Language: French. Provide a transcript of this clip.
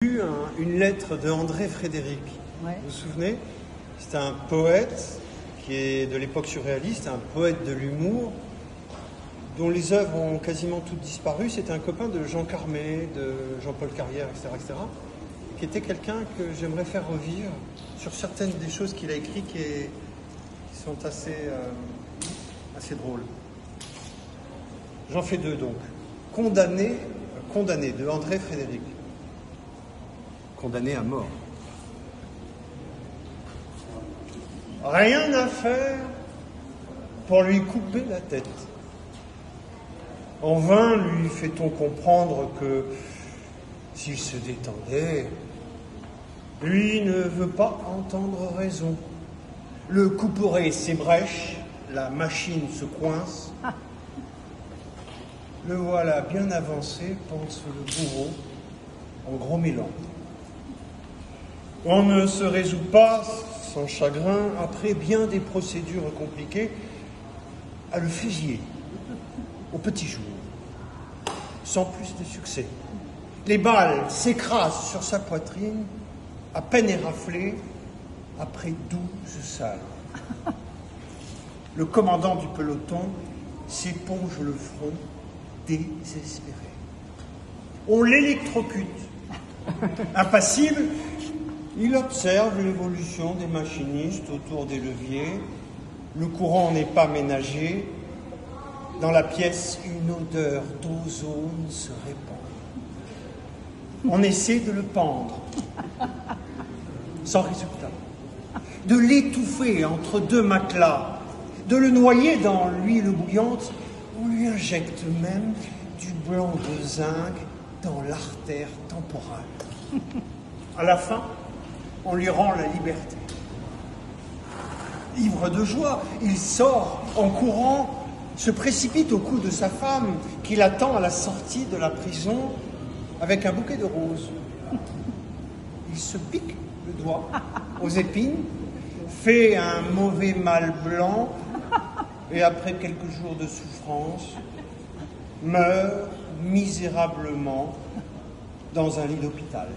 Lu une lettre de André Frédéric. Ouais. Vous vous souvenez? C'est un poète qui est de l'époque surréaliste, un poète de l'humour, dont les œuvres ont quasiment toutes disparu. C'était un copain de Jean Carmé, de Jean-Paul Carrière, etc., qui était quelqu'un que j'aimerais faire revivre sur certaines des choses qu'il a écrites qui sont assez drôles. J'en fais deux donc. Condamné de André Frédéric. Condamné à mort. Rien à faire pour lui couper la tête. En vain lui fait-on comprendre que s'il se détendait, lui ne veut pas entendre raison. Le couperet s'ébrèche, la machine se coince. Le voilà bien avancé, pense le bourreau, en grommelant. On ne se résout pas, sans chagrin, après bien des procédures compliquées, à le fusiller, au petit jour, sans plus de succès. Les balles s'écrasent sur sa poitrine, à peine éraflées, après 12 salles. Le commandant du peloton s'éponge le front, désespéré. On l'électrocute. Impassible, il observe l'évolution des machinistes autour des leviers. Le courant n'est pas ménagé. Dans la pièce, une odeur d'ozone se répand. On essaie de le pendre, sans résultat. De l'étouffer entre deux matelas, de le noyer dans l'huile bouillante. On lui injecte même du blanc de zinc dans l'artère temporale. À la fin, on lui rend la liberté. Ivre de joie, il sort en courant, se précipite au cou de sa femme qui l'attend à la sortie de la prison avec un bouquet de roses. Il se pique le doigt aux épines, fait un mauvais mal blanc et après quelques jours de souffrance, meurt misérablement dans un lit d'hôpital.